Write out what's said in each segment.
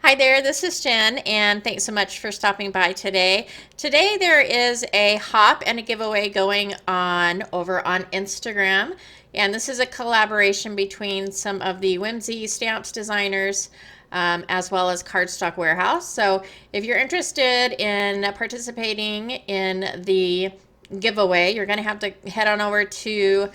Hi there, this is Jen, and thanks so much for stopping by today. Today there is a hop and a giveaway going on over on Instagram, and this is a collaboration between some of the Whimsy stamps designers as well as Cardstock Warehouse. So if you're interested in participating in the giveaway, you're going to have to head on over to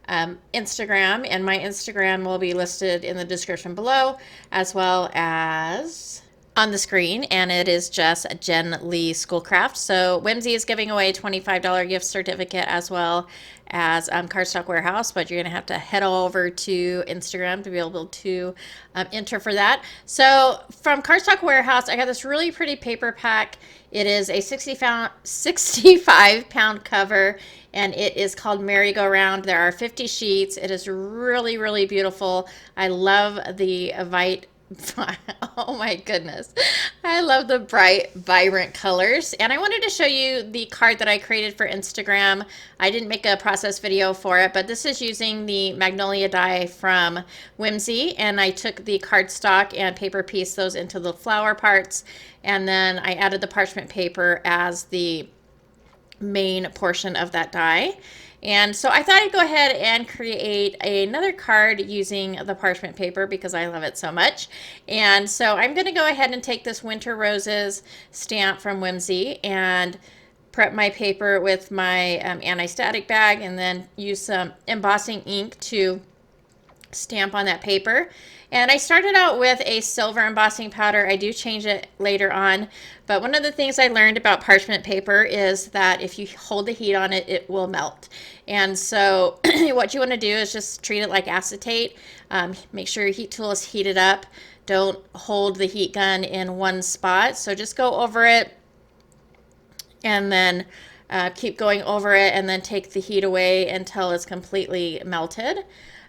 Instagram, and my Instagram will be listed in the description below as well as on the screen, and it is just Jen Lee Schoolcraft. So Whimsy is giving away a $25 gift certificate as well as Cardstock Warehouse, but you're going to have to head over to Instagram to be able to enter for that. So from Cardstock Warehouse, I got this really pretty paper pack. It is a 65-pound cover, and it is called Merry-Go-Round. There are 50 sheets. It is really, really beautiful. I love the white. Oh my goodness. I love the bright, vibrant colors. And I wanted to show you the card that I created for Instagram. I didn't make a process video for it, but this is using the Magnolia Die from Whimsy. And I took the cardstock and paper pieced those into the flower parts. And then I added the parchment paper as the main portion of that die. And so I thought I'd go ahead and create another card using the parchment paper because I love it so much. And so I'm going to go ahead and take this Winter Roses stamp from Whimsy and prep my paper with my anti-static bag, and then use some embossing ink to stamp on that paper. And I started out with a silver embossing powder. I do change it later on, but one of the things I learned about parchment paper is that if you hold the heat on it, it will melt. And so what you want to do is just treat it like acetate. Make sure your heat tool is heated up. Don't hold the heat gun in one spot. So just go over it and then keep going over it, and then take the heat away until it's completely melted.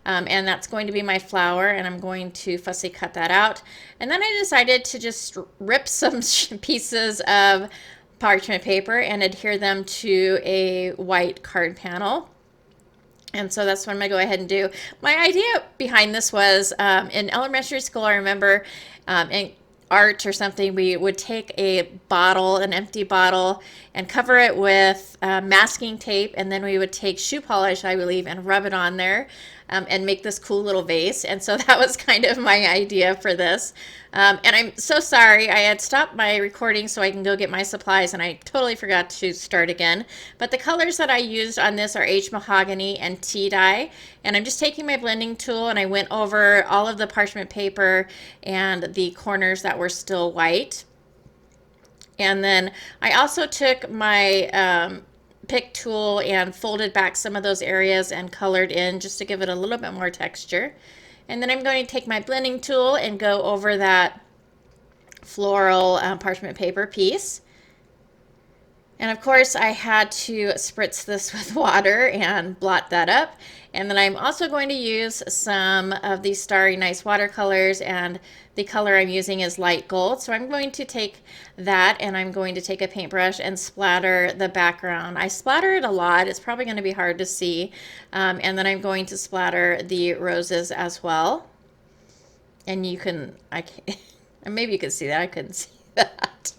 And that's going to be my flower, and I'm going to fussy cut that out. And then I decided to just rip some pieces of parchment paper and adhere them to a white card panel. And so that's what I'm going to go ahead and do. My idea behind this was in elementary school, I remember in art or something, we would take a bottle, an empty bottle, and cover it with masking tape, and then we would take shoe polish, I believe, and rub it on there. And make this cool little vase. And so that was kind of my idea for this. And I'm so sorry, I had stopped my recording so I can go get my supplies, and I totally forgot to start again. But the colors that I used on this are H Mahogany and Tea Dye. And I'm just taking my blending tool, and I went over all of the parchment paper and the corners that were still white. And then I also took my pick tool and folded back some of those areas and colored in just to give it a little bit more texture. And then I'm going to take my blending tool and go over that floral parchment paper piece. And of course I had to spritz this with water and blot that up. And then I'm also going to use some of these Starry Nice watercolors, and the color I'm using is light gold. So I'm going to take that, and I'm going to take a paintbrush and splatter the background. I splatter it a lot. It's probably going to be hard to see. And then I'm going to splatter the roses as well. And you can, maybe you can see that. I couldn't see that.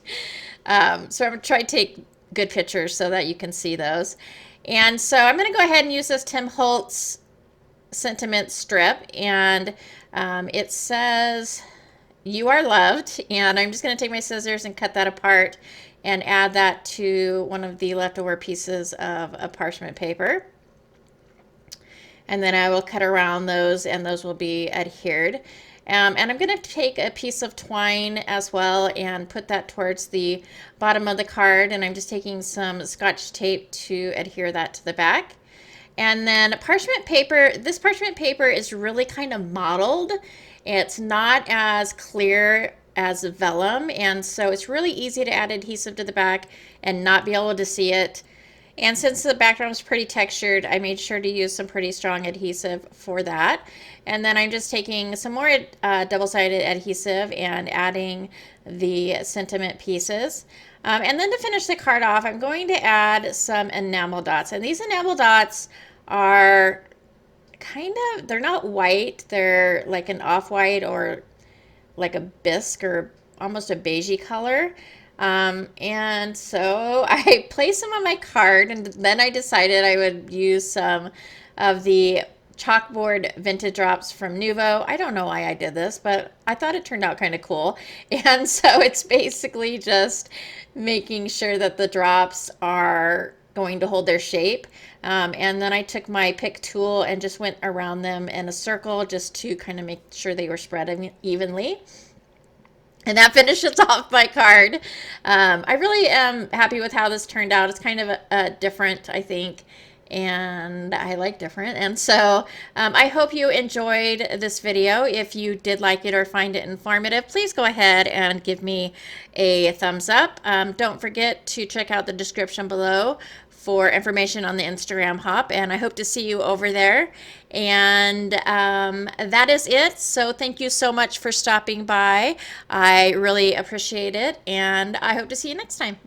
So I'm going to try to take good pictures so that you can see those. And so I'm going to go ahead and use this Tim Holtz sentiment strip, and it says "You are loved," and I'm just going to take my scissors and cut that apart and add that to one of the leftover pieces of a parchment paper. And then I will cut around those, and those will be adhered. And I'm going to take a piece of twine as well and put that towards the bottom of the card, and I'm just taking some Scotch tape to adhere that to the back. And then parchment paper, this parchment paper is really kind of mottled. It's not as clear as vellum, and so it's really easy to add adhesive to the back and not be able to see it. And since the background is pretty textured, I made sure to use some pretty strong adhesive for that. And then I'm just taking some more double-sided adhesive and adding the sentiment pieces. And then to finish the card off, I'm going to add some enamel dots. And these enamel dots are they're not white, they're like an off-white or like a bisque or almost a beigey color. And so I placed them on my card, and then I decided I would use some of the chalkboard vintage drops from Nuvo. I don't know why I did this, but I thought it turned out kind of cool. And so it's basically just making sure that the drops are going to hold their shape. And then I took my pick tool and just went around them in a circle just to kind of make sure they were spread evenly. And that finishes off my card. I really am happy with how this turned out. It's kind of a different, I think, and I like different. And so I hope you enjoyed this video. If you did like it or find it informative, please go ahead and give me a thumbs up. Don't forget to check out the description below for information on the Instagram hop, and I hope to see you over there. And that is it. So thank you so much for stopping by. I really appreciate it, and I hope to see you next time.